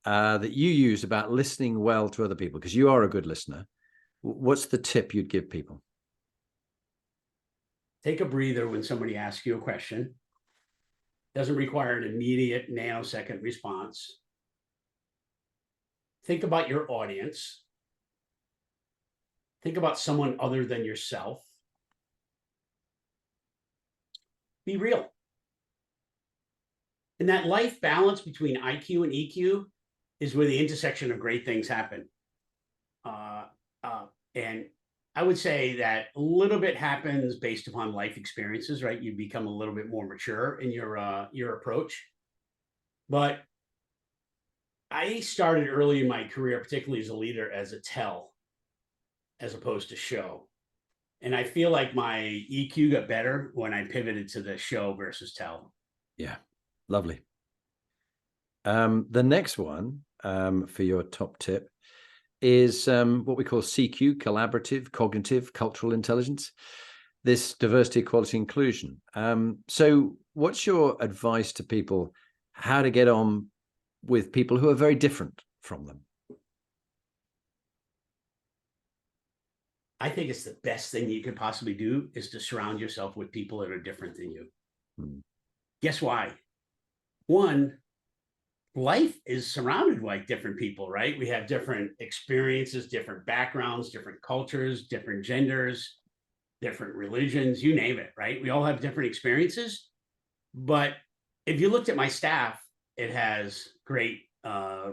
that you use about listening well to other people? Because you are a good listener. What's the tip you'd give people? Take a breather when somebody asks you a question. Doesn't require an immediate nanosecond response. Think about your audience. Think about someone other than yourself. Be real. And that life balance between IQ and EQ is where the intersection of great things happen. And I would say that a little bit happens based upon life experiences, right? You become a little bit more mature in your approach. But I started early in my career, particularly as a leader, as a tell, as opposed to show. And I feel like my EQ got better when I pivoted to the show versus tell. Yeah, lovely. The next one for your top tip is what we call CQ, collaborative, cognitive, cultural intelligence. This diversity, equality, inclusion. So what's your advice to people how to get on with people who are very different from them? I think it's the best thing you could possibly do is to surround yourself with people that are different than you. Guess why? One, life is surrounded by different people, right? We have different experiences, different backgrounds, different cultures, different genders, different religions, you name it, right? We all have different experiences. But if you looked at my staff, it has great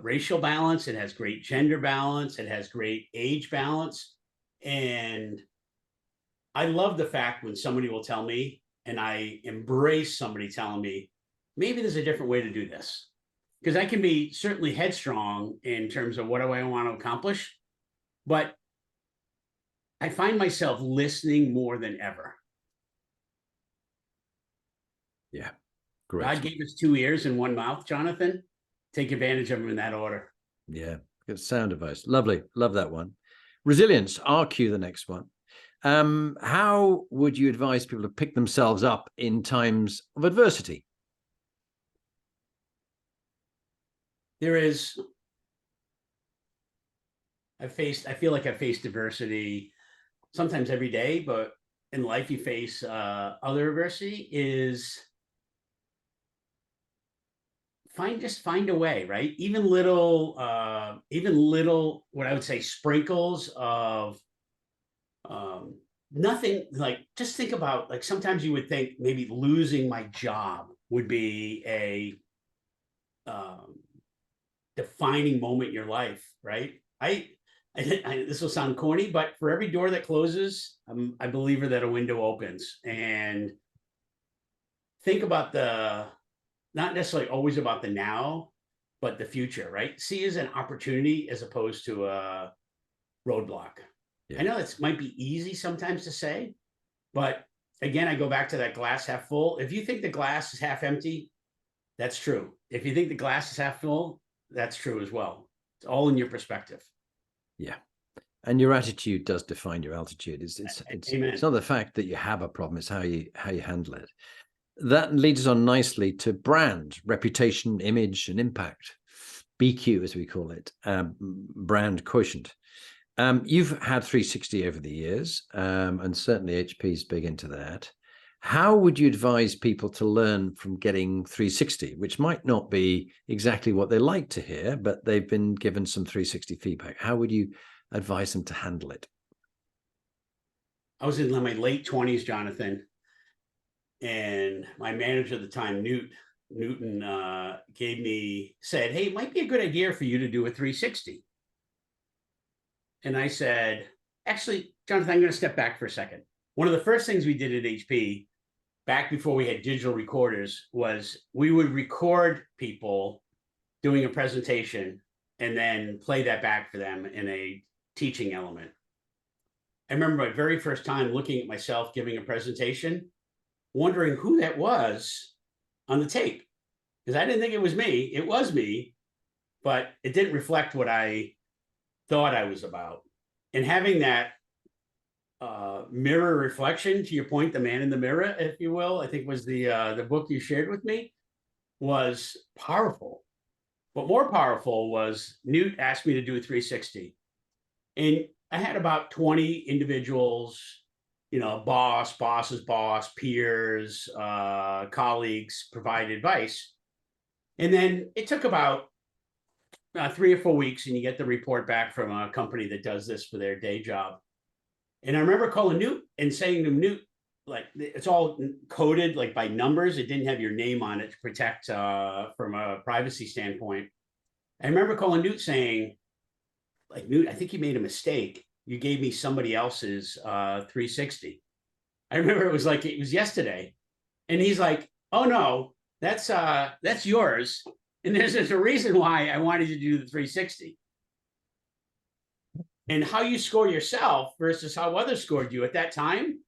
racial balance, it has great gender balance, it has great age balance. And I love the fact when somebody will tell me, and I embrace somebody telling me, maybe there's a different way to do this. Because I can be certainly headstrong in terms of what do I want to accomplish, but I find myself listening more than ever. Yeah, great. God gave us 2 ears and 1 mouth, Jonathan. Take advantage of them in that order. Yeah, good sound advice. Lovely. Love that one. Resilience, RQ, the next one. How would you advise people to pick themselves up in times of adversity? I feel like I face diversity sometimes every day, but in life you face other adversity is find a way, right? Even little, what I would say sprinkles of nothing, like just think about, like sometimes you would think maybe losing my job would be a defining moment in your life, right? This will sound corny, but for every door that closes, I'm a believer that a window opens. And think about not necessarily always about the now, but the future, right? See as an opportunity as opposed to a roadblock. Yeah. I know that might be easy sometimes to say, but again, I go back to that glass half full. If you think the glass is half empty, that's true. If you think the glass is half full, that's true as well. It's all in your perspective. Yeah. And your attitude does define your altitude. It's not the fact that you have a problem, it's how you handle it. That leads us on nicely to brand, reputation, image, and impact. BQ, as we call it, brand quotient. You've had 360 over the years, and certainly HP is big into that. How would you advise people to learn from getting 360, which might not be exactly what they like to hear, but they've been given some 360 feedback? How would you advise them to handle it? I was in my late 20s, Jonathan, and my manager at the time, Newton, said, "Hey, it might be a good idea for you to do a 360." And I said, "Actually, Jonathan, I'm going to step back for a second. One of the first things we did at HP, back before we had digital recorders, was we would record people doing a presentation and then play that back for them in a teaching element." I remember my very first time looking at myself giving a presentation, wondering who that was on the tape, because I didn't think it was me. It was me, but it didn't reflect what I thought I was about. And having that mirror reflection, to your point, the man in the mirror, if you will, I think was the book you shared with me, was powerful. But more powerful was Newt asked me to do a 360. And I had about 20 individuals, boss's boss, peers, colleagues provide advice. And then it took about 3 or 4 weeks, and you get the report back from a company that does this for their day job. And I remember calling Newt and saying to Newt, like, it's all coded like by numbers. It didn't have your name on it to protect from a privacy standpoint. I remember calling Newt saying, like, "Newt, I think you made a mistake. You gave me somebody else's 360. I remember it was like it was yesterday. And he's like, "Oh no, that's yours. And there's a reason why I wanted you to do the 360. And how you score yourself versus how others scored you at that time."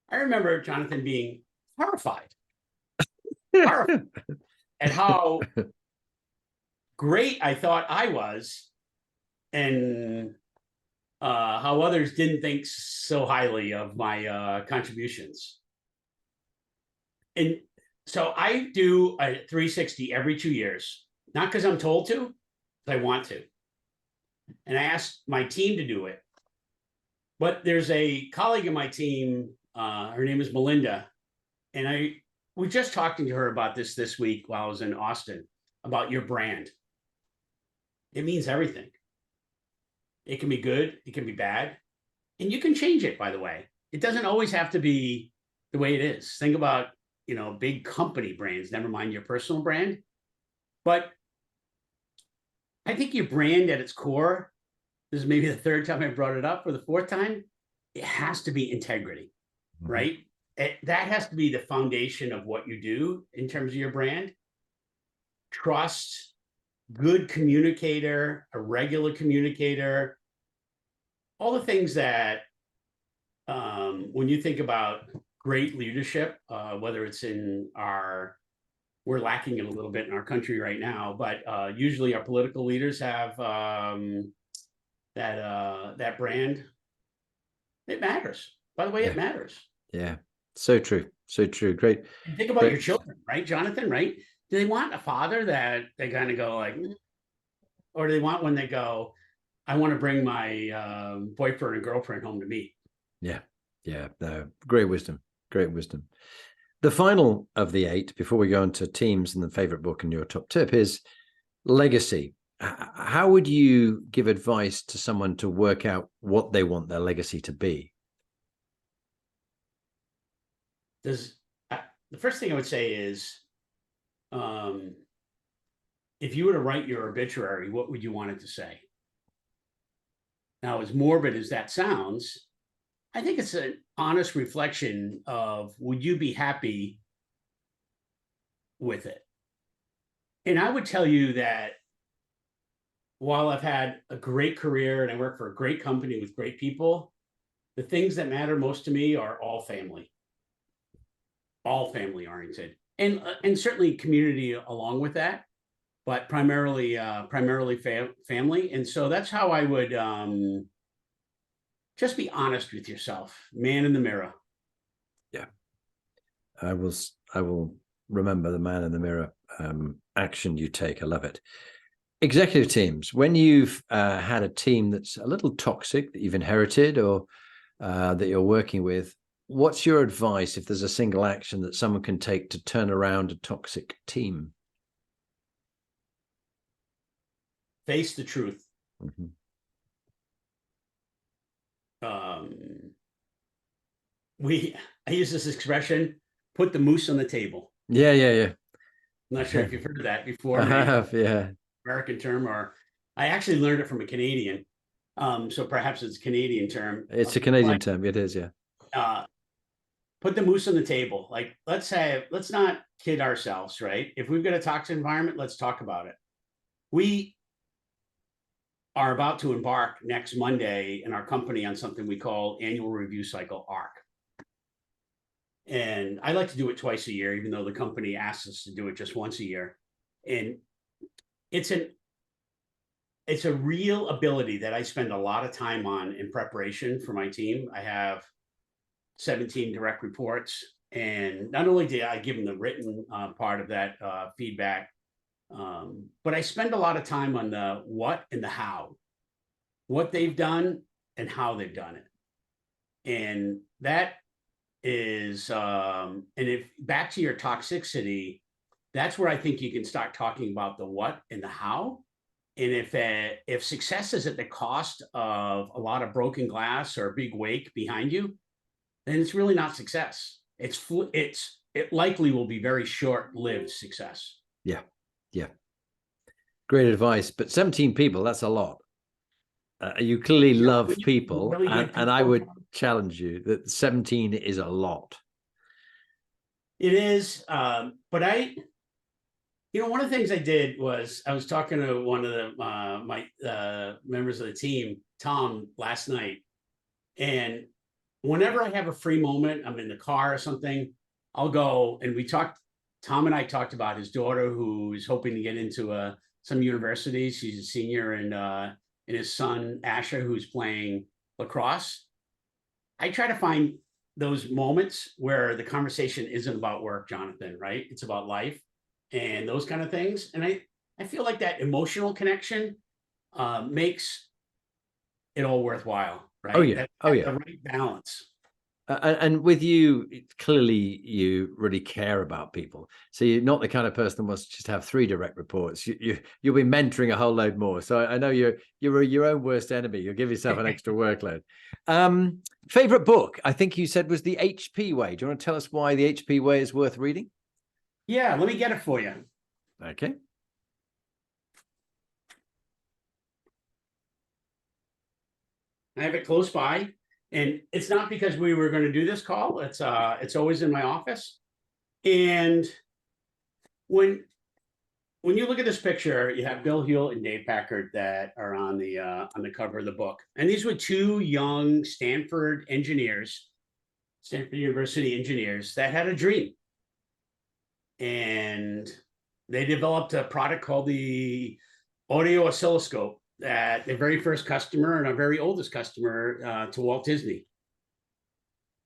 I remember Jonathan being horrified at how great I thought I was, and how others didn't think so highly of my contributions. And so I do a 360 every 2 years, not because I'm told to, but I want to. And I asked my team to do it. But there's a colleague in my team, her name is Melinda, and I was just talking to her about this week while I was in Austin, about your brand. It means everything. It can be good, it can be bad, and you can change it, by the way. It doesn't always have to be the way it is. Think about, big company brands, never mind your personal brand. But I think your brand at its core, this is maybe the third time I brought it up, or the fourth time, it has to be integrity, right? That has to be the foundation of what you do in terms of your brand. Trust, good communicator, a regular communicator, all the things that when you think about great leadership, whether it's we're lacking it a little bit in our country right now, but usually our political leaders have that brand. It matters. By the way, it matters. Yeah, so true, so true. Great. And think about your children, right, Jonathan? Right? Do they want a father that they kind of go like, or do they want when they go, "I want to bring my boyfriend and girlfriend home to me"? Yeah, yeah. No, great wisdom. Great wisdom. The final of the 8, before we go into teams and the favorite book and your top tip, is legacy. How would you give advice to someone to work out what they want their legacy to be? The first thing I would say is, if you were to write your obituary, what would you want it to say? Now, as morbid as that sounds, I think it's an honest reflection of, would you be happy with it? And I would tell you that while I've had a great career and I work for a great company with great people, the things that matter most to me are all family oriented, and certainly community along with that, but primarily family. And so that's how I would just be honest with yourself, man in the mirror. Yeah, I will remember the man in the mirror action you take. I love it. Executive teams, when you've had a team that's a little toxic that you've inherited or that you're working with, what's your advice if there's a single action that someone can take to turn around a toxic team? Face the truth. Mm-hmm. I use this expression, put the moose on the table. Yeah. I'm not sure if you've heard of that before. I have, yeah. American term, or I actually learned it from a Canadian. So perhaps it's a Canadian term. It's a Canadian term. It is, yeah. Put the moose on the table. Like, let's not kid ourselves, right? If we've got a toxic environment, let's talk about it. We are about to embark next Monday in our company on something we call annual review cycle, ARC. And I like to do it twice a year, even though the company asks us to do it just once a year. And it's a real ability that I spend a lot of time on in preparation for my team. I have 17 direct reports, and not only do I give them the written part of that feedback, but I spend a lot of time on the what and the how, what they've done and how they've done it. And that is, and if back to your toxicity, that's where I think you can start talking about the what and the how. And if success is at the cost of a lot of broken glass or a big wake behind you, then it's really not success. It likely will be very short-lived success. Yeah. Great advice, but 17 people, that's a lot. You clearly love people, really and I would challenge you that 17 is a lot. It is, but one of the things I did was I was talking to one of my members of the team, Tom, last night, and whenever I have a free moment, I'm in the car or something, I'll go and Tom and I talked about his daughter who's hoping to get into some university. She's a senior, and his son, Asher, who's playing lacrosse. I try to find those moments where the conversation isn't about work, Jonathan, right? It's about life and those kind of things. And I feel like that emotional connection makes it all worthwhile, right? Oh yeah. The right balance. And with you, clearly you really care about people. So you're not the kind of person that wants to just have 3 direct reports. You'll be mentoring a whole load more. So I know you're your own worst enemy. You'll give yourself an extra workload. Favorite book, I think you said, was The HP Way. Do you want to tell us why The HP Way is worth reading? Yeah, let me get it for you. Okay. I have it close by. And it's not because we were going to do this call. It's always in my office. And when you look at this picture, you have Bill Hewlett and Dave Packard that are on the cover of the book. And these were 2 young Stanford University engineers that had a dream. And they developed a product called the audio oscilloscope, that their very first customer and our very oldest customer to Walt Disney.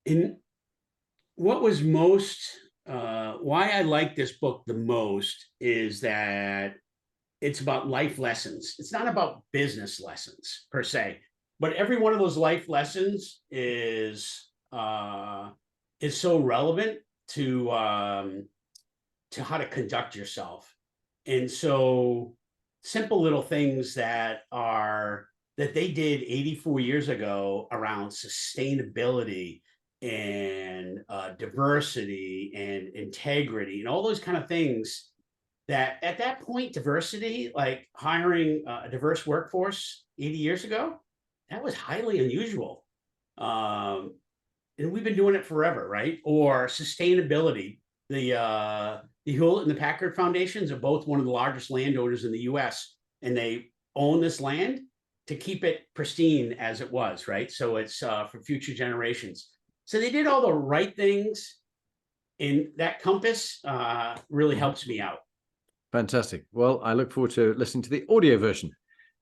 And what was why I like this book the most is that it's about life lessons. It's not about business lessons per se, but every one of those life lessons is so relevant to how to conduct yourself. And so simple little things that they did 84 years ago around sustainability and diversity and integrity and all those kind of things, that at that point, diversity, like hiring a diverse workforce 80 years ago, that was highly unusual. And we've been doing it forever, right? Or sustainability. The Hewlett and the Packard Foundations are both one of the largest landowners in the US, and they own this land to keep it pristine as it was, right? So it's for future generations. So they did all the right things, and that compass really helps me out. Fantastic. Well, I look forward to listening to the audio version,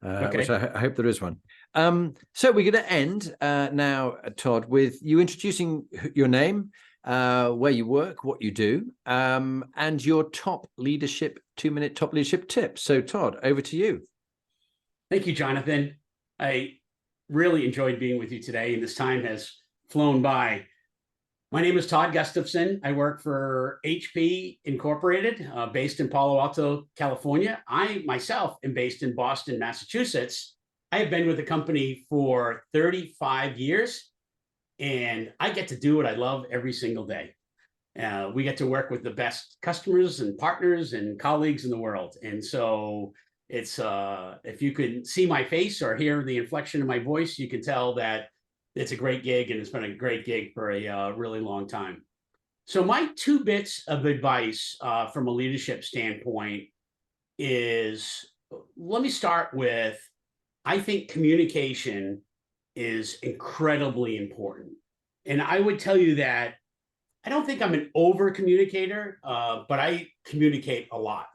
which I hope there is one. So we're going to end now, Todd, with you introducing your name, where you work, what you do, and your top leadership, 2-minute top leadership tips. So Todd, over to you. Thank you, Jonathan. I really enjoyed being with you today, and this time has flown by. My name is Todd Gustafson. I work for HP Incorporated, based in Palo Alto, California. I myself am based in Boston, Massachusetts. I have been with the company for 35 years, and I get to do what I love every single day. We get to work with the best customers and partners and colleagues in the world. And so it's, if you could see my face or hear the inflection of my voice, you can tell that it's a great gig, and it's been a great gig for a really long time. So my 2 bits of advice from a leadership standpoint is, let me start with, I think communication is incredibly important. And I would tell you that I don't think I'm an over communicator, but I communicate a lot.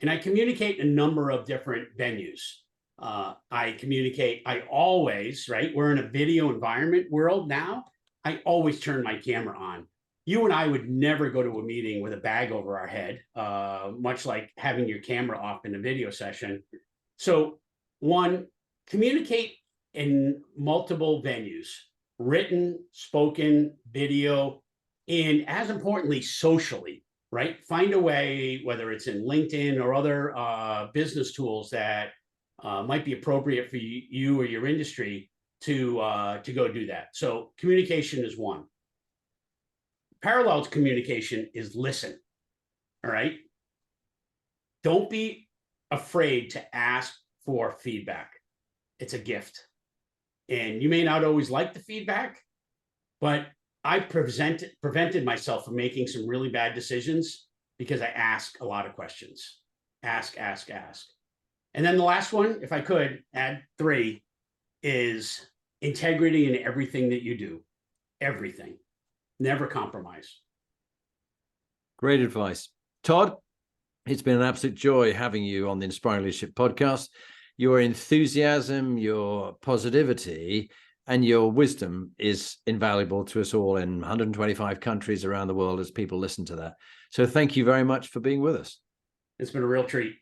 And I communicate in a number of different venues. I always, right? We're in a video environment world now. I always turn my camera on. You and I would never go to a meeting with a bag over our head, much like having your camera off in a video session. So 1, communicate in multiple venues, written, spoken, video, and as importantly, socially, right? Find a way, whether it's in LinkedIn or other business tools that might be appropriate for you or your industry to go do that. So communication is 1. Parallel to communication is listen. All right. Don't be afraid to ask for feedback. It's a gift. And you may not always like the feedback, but I prevented myself from making some really bad decisions because I ask a lot of questions. Ask. And then the last one, if I could add 3, is integrity in everything that you do. Everything. Never compromise. Great advice. Todd, it's been an absolute joy having you on the Inspiring Leadership podcast. Your enthusiasm, your positivity, and your wisdom is invaluable to us all in 125 countries around the world as people listen to that. So thank you very much for being with us. It's been a real treat.